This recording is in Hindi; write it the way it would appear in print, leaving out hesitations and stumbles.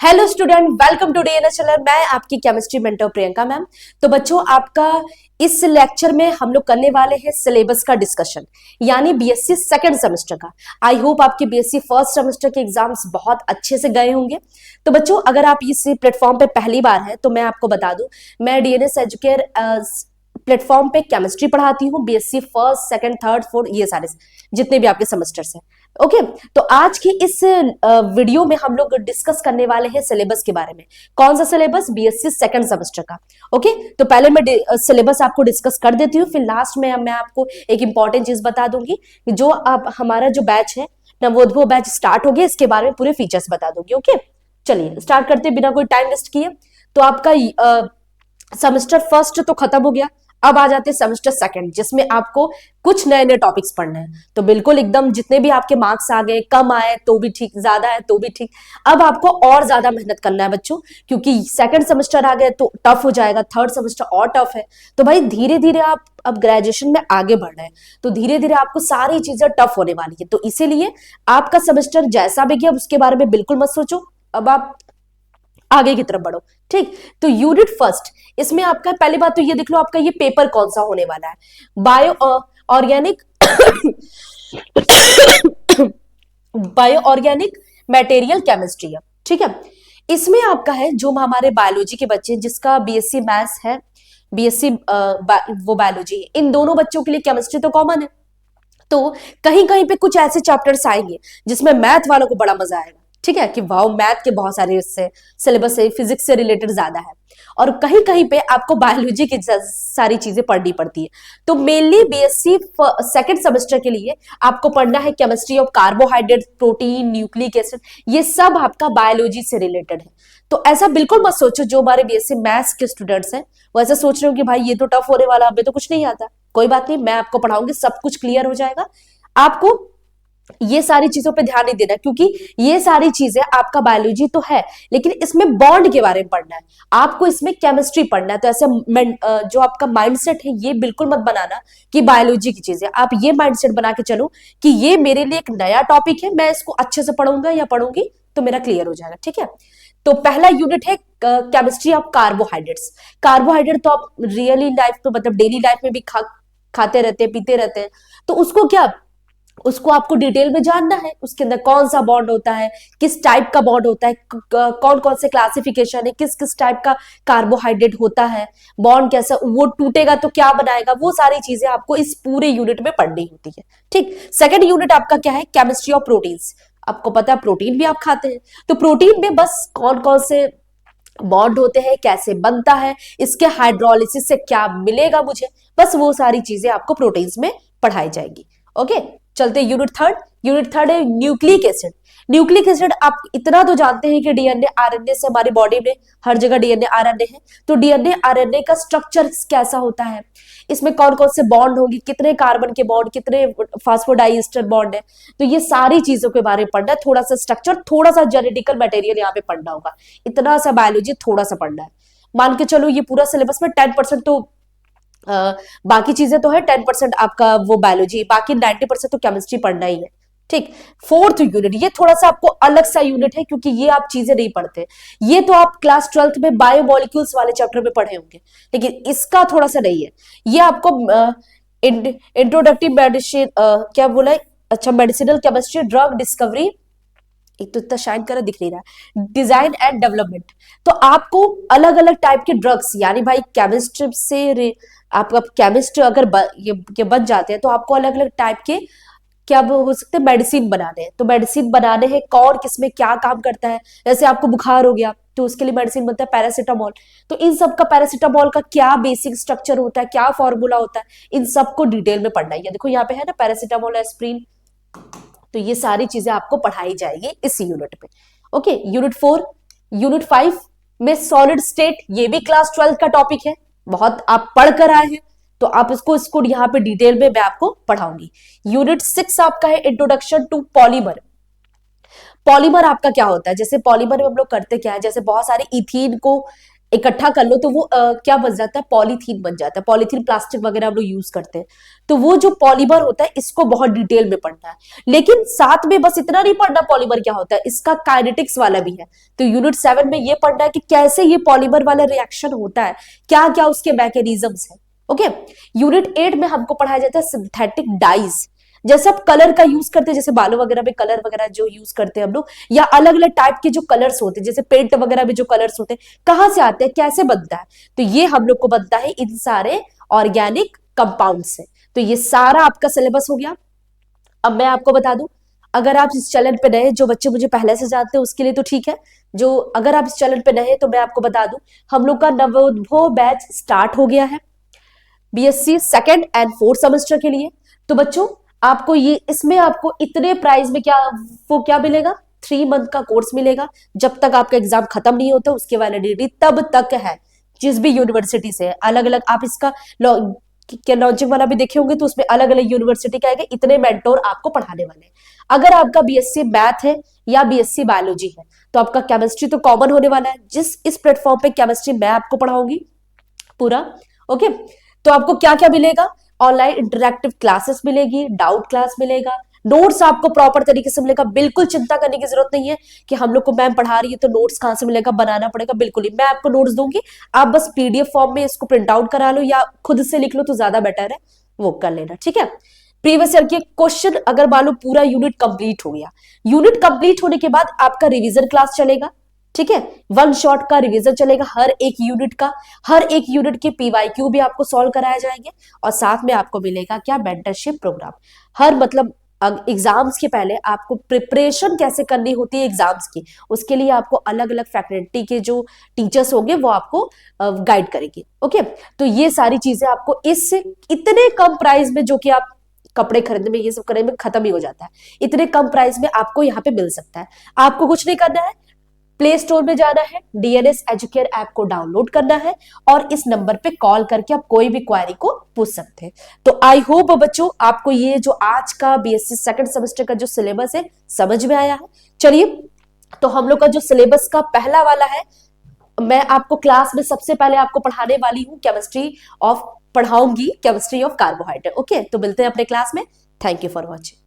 Hello student, welcome to DNSLR। मैं आपकी केमिस्ट्री मेंटर प्रियंका मैम। तो बच्चों, आपका इस लेक्चर में हम लोग करने वाले हैं सिलेबस का डिस्कशन, यानी बीएससी सेकंड सेमेस्टर का। आई होप आपके बीएससी फर्स्ट सेमेस्टर के एग्जाम्स बहुत अच्छे से गए होंगे। तो बच्चों, अगर आप इस प्लेटफॉर्म पे पहली बार हैं तो मैं आपको बता दूं, मैं डीएनएस एजुकेयर प्लेटफॉर्म पे केमिस्ट्री पढ़ाती हूँ, BSc first second third fourth, ये सारे जितने भी आपके सेमेस्टर्स हैं। ओके, तो आज की इस वीडियो में हम लोग डिस्कस करने वाले हैं सिलेबस के बारे में। कौन सा सिलेबस? बीएससी सेकंड सेमेस्टर का। ओके, तो पहले मैं सिलेबस आपको डिस्कस कर देती हूँ, फिर लास्ट में मैं आपको एक इंपॉर्टेंट चीज बता दूंगी कि जो आप हमारा जो बैच है नवोदय बैच स्टार्ट हो गया, इसके बारे में पूरे फीचर्स बता दूंगी। ओके, चलिए स्टार्ट करते बिना कोई टाइम वेस्ट किए। तो आपका सेमेस्टर फर्स्ट तो खत्म हो गया, अब आ जाते हैं सेमेस्टर सेकंड, जिसमें आपको कुछ नए नए टॉपिक्स पढ़ने हैं। तो बिल्कुल एकदम जितने भी आपके मार्क्स आ गए, कम आए तो भी ठीक, ज्यादा है तो भी ठीक, अब आपको और ज्यादा मेहनत करना है बच्चों, क्योंकि सेकंड सेमेस्टर आ गए तो टफ हो जाएगा, थर्ड सेमेस्टर और टफ है। तो भाई धीरे धीरे आप अब ग्रेजुएशन में आगे बढ़ रहे हैं, तो धीरे धीरे आपको सारी चीजें टफ होने वाली है। तो इसीलिए आपका सेमेस्टर जैसा भी गया उसके बारे में बिल्कुल मत सोचो, अब आप आगे की तरफ बढ़ो। ठीक, तो यूनिट फर्स्ट, इसमें आपका पहली बात तो ये देख लो, आपका ये पेपर कौन सा होने वाला है। Bio organic bio organic material chemistry है। ठीक है, इसमें आपका है जो हमारे बायोलॉजी के बच्चे जिसका बीएससी मैथ्स है, बीएससी वो बायोलॉजी है, इन दोनों बच्चों के लिए केमिस्ट्री तो कॉमन है। तो कहीं कहीं पे कुछ ऐसे चैप्टर्स आएंगे जिसमें मैथ वालों को बड़ा मजा आएगा। ठीक है, कि वाओ, मैथ के बहुत सारे इससे सिलेबस से, फिजिक्स से रिलेटेड ज्यादा है, और कहीं कहीं पे आपको बायोलॉजी की सारी चीजें पढ़नी पड़ती है। तो मेनली बीएससी सेकंड सेमेस्टर के लिए आपको पढ़ना है chemistry of carbohydrate, protein, nucleic acid, ये सब आपका बायोलॉजी से रिलेटेड है। तो ऐसा बिल्कुल मत सोचो जो हमारे बीएससी मैथ्स के स्टूडेंट्स हैं वो ऐसा सोच रहे हो कि भाई ये तो टफ होने वाला, हमें तो कुछ नहीं आता। कोई बात नहीं, मैं आपको पढ़ाऊंगी, सब कुछ क्लियर हो जाएगा। आपको ये सारी चीजों पे ध्यान नहीं देना, क्योंकि ये सारी चीजें आपका बायोलॉजी तो है, लेकिन इसमें बॉन्ड के बारे में पढ़ना है, आपको इसमें केमिस्ट्री पढ़ना है। तो ऐसे जो आपका माइंडसेट है ये बिल्कुल मत बनाना कि बायोलॉजी की चीजें, आप ये माइंडसेट बना के चलो कि ये मेरे लिए एक नया टॉपिक है, मैं इसको अच्छे से पढ़ूंगा या पढ़ूंगी तो मेरा क्लियर हो जाएगा। ठीक है, तो पहला यूनिट है केमिस्ट्री ऑफ कार्बोहाइड्रेट्स। कार्बोहाइड्रेट तो आप रियली लाइफ में, मतलब डेली लाइफ में भी खाते रहते हैं, पीते रहते हैं, तो उसको आपको डिटेल में जानना है, उसके अंदर कौन सा बॉन्ड होता है, किस टाइप का बॉन्ड होता है, कौन कौन से क्लासिफिकेशन है, किस किस टाइप का कार्बोहाइड्रेट होता है, बॉन्ड कैसा, वो टूटेगा तो क्या बनाएगा, वो सारी चीजें आपको इस पूरे यूनिट में पढ़नी होती है। ठीक, सेकंड यूनिट आपका क्या है? Chemistry of proteins. आपको पता है प्रोटीन भी आप खाते हैं, तो प्रोटीन में बस कौन कौन से बॉन्ड होते हैं, कैसे बनता है, इसके हाइड्रोलिसिस से क्या मिलेगा मुझे, बस वो सारी चीजें आपको प्रोटीन्स में पढ़ाई जाएगी। ओके, चलते यूनिट थर्ड। यूनिट थर्ड है न्यूक्लिक एसिड। न्यूक्लिक एसिड आप इतना तो जानते हैं कि डीएनए आरएनए से हमारी बॉडी में हर जगह डीएनए आरएनए है, तो डीएनए आरएनए का स्ट्रक्चर कैसा होता है, इसमें कौन कौन से बॉन्ड होंगे, कितने कार्बन के बॉन्ड, कितने फास्फोडाइस्टर बॉन्ड है, तो ये सारी चीजों के बारे में पढ़ना है। थोड़ा सा स्ट्रक्चर, थोड़ा सा जेनेटिकल मटेरियल यहाँ पे पढ़ना होगा, इतना सा बायोलॉजी थोड़ा सा पढ़ना है। मान के चलो ये पूरा सिलेबस में 10% तो बाकी चीजें तो है, 10% आपका वो बायोलॉजी, बाकी 90% तो केमिस्ट्री पढ़ना ही है। ठीक, फोर्थ यूनिट, ये थोड़ा सा आपको अलग सा यूनिट है, क्योंकि ये आप चीजें नहीं पढ़ते, ये तो आप क्लास 12th में बायोमोलिक्यूल्स वाले चैप्टर में पढ़े होंगे, लेकिन इसका थोड़ा सा नहीं है। ये आपको इंट्रोडक्टिव मेडिसिन, क्या बोला है, अच्छा, मेडिसिनल केमिस्ट्री, ड्रग डिस्कवरी, एक तो इतना शाइन कर दिख नहीं रहा, डिजाइन एंड डेवलपमेंट। तो आपको अलग अलग टाइप के ड्रग्स, यानी भाई केमिस्ट से आपका केमिस्ट अगर ये बन जाते हैं तो आपको अलग अलग टाइप के क्या हो सकते हैं, मेडिसिन बनाने हैं। तो मेडिसिन बनाने हैं, कौन किसमें क्या काम करता है, जैसे आपको बुखार हो गया तो उसके लिए मेडिसिन बनता है पैरासीटामोल, तो इन सब का पैरासीटामोल का क्या बेसिक स्ट्रक्चर होता है, क्या फॉर्मूला होता है, इन सबको डिटेल में पढ़ना है। देखो यहाँ पे है ना पैरासीटामोल, एस्प्रिन, तो ये सारी चीजें आपको पढ़ाई जाएगी इस यूनिट में। Okay, unit 4। यूनिट 5 में सॉलिड स्टेट, ये भी क्लास 12 का टॉपिक है, बहुत आप पढ़ कर आए हैं, तो आप इसको यहाँ पे डिटेल में मैं आपको पढ़ाऊंगी। यूनिट 6 आपका है इंट्रोडक्शन टू पॉलीमर। पॉलीमर आपका क्या होता है, जैसे पॉलीमर में हम लोग करते क्या है, जैसे बहुत सारे इथीन को इकट्ठा कर लो तो वो क्या बन जाता है, पॉलीथीन बन जाता है। पॉलीथीन प्लास्टिक वगैरह हम लोग यूज करते हैं, तो वो जो पॉलीमर होता है इसको बहुत डिटेल में पढ़ना है। लेकिन साथ में बस इतना नहीं पढ़ना पॉलीमर क्या होता है, इसका काइनेटिक्स वाला भी है। तो यूनिट 7 में ये पढ़ना है कि कैसे ये पॉलीमर वाला रिएक्शन होता है, क्या क्या उसके मैकेनिज्म्स है। ओके, यूनिट 8 में हमको पढ़ाया जाता है सिंथेटिक डाइज। जैसे आप कलर का यूज करते हैं, जैसे बालों वगैरह में कलर वगैरह जो यूज करते हैं हम लोग, या अलग अलग टाइप के जो कलर्स होते हैं, जैसे पेंट वगैरह में जो कलर्स होते हैं, कहां से आते हैं, कैसे बनता है, तो ये हम लोग को बनता है इन सारे ऑर्गेनिक कंपाउंड से। तो ये सारा आपका सिलेबस हो गया। अब मैं आपको बता दूं, अगर आप इस चैनल पे नए, जो बच्चे मुझे पहले से जानते हैं उसके लिए तो ठीक है, जो अगर आप इस चैनल पे नए तो मैं आपको बता दूं, हम लोग का नवोत्भव बैच स्टार्ट हो गया है BSc second and fourth semester के लिए। तो बच्चों आपको ये, इसमें आपको इतने प्राइस में क्या, वो क्या मिलेगा, 3 मंथ का कोर्स मिलेगा। जब तक आपका एग्जाम खत्म नहीं होता उसकी वैलिडिटी तब तक है। जिस भी यूनिवर्सिटी से अलग अलग आप इसका लॉन्चिंग वाला भी देखे होंगे, तो उसमें अलग अलग यूनिवर्सिटी का है, इतने मेंटोर आपको पढ़ाने वाले हैं। अगर आपका बीएससी मैथ है या बीएससी बायोलॉजी है तो आपका केमिस्ट्री तो कॉमन होने वाला है। जिस इस प्लेटफॉर्म पे केमिस्ट्री मैं आपको पढ़ाऊंगी पूरा। ओके, तो आपको क्या क्या मिलेगा, ऑनलाइन इंटरैक्टिव क्लासेस मिलेगी, डाउट क्लास मिलेगा, नोट्स आपको प्रॉपर तरीके से मिलेगा। बिल्कुल चिंता करने की जरूरत नहीं है कि हम लोग को मैम पढ़ा रही है तो नोट्स कहां से मिलेगा, बनाना पड़ेगा, बिल्कुल ही। मैं आपको नोट्स दूंगी, आप बस पीडीएफ फॉर्म में इसको प्रिंट आउट करा लो या खुद से लिख लो तो ज्यादा बेटर है, वो कर लेना, ठीक है। प्रीवियस ईयर के क्वेश्चन अगर मान लो पूरा यूनिट कंप्लीट हो गया, यूनिट कंप्लीट होने के बाद आपका रिवीजन क्लास चलेगा, ठीक है। 1 शॉट का रिवीजन चलेगा हर एक यूनिट का, हर एक यूनिट के पीवाईक्यू भी आपको सॉल्व कराए जाएंगे, और साथ में आपको मिलेगा क्या, मेंटरशिप प्रोग्राम। हर मतलब एग्जाम्स के पहले आपको प्रिपरेशन कैसे करनी होती है एग्जाम्स की, उसके लिए आपको अलग अलग फैकल्टी के जो टीचर्स होंगे वो आपको गाइड करेंगे। ओके, तो ये सारी चीजें आपको इस इतने कम प्राइस में, जो कि आप कपड़े खरीदने में ये सब करने में खत्म ही हो जाता है, इतने कम प्राइस में आपको यहाँ पे मिल सकता है। आपको कुछ नहीं करना है, प्ले स्टोर में जाना है, डीएनएस एजुकेयर ऐप को डाउनलोड करना है, और इस नंबर पे कॉल करके आप कोई भी क्वेरी को पूछ सकते हैं। तो आई होप बच्चों आपको ये जो आज का बीएससी सेकंड सेमेस्टर का जो सिलेबस है समझ में आया है। चलिए, तो हम लोग का जो सिलेबस का पहला वाला है, मैं आपको क्लास में सबसे पहले आपको पढ़ाने वाली हूँ पढ़ाऊंगी केमिस्ट्री ऑफ कार्बोहाइड्रेट। ओके, तो मिलते हैं अपने क्लास में। Thank you for watching.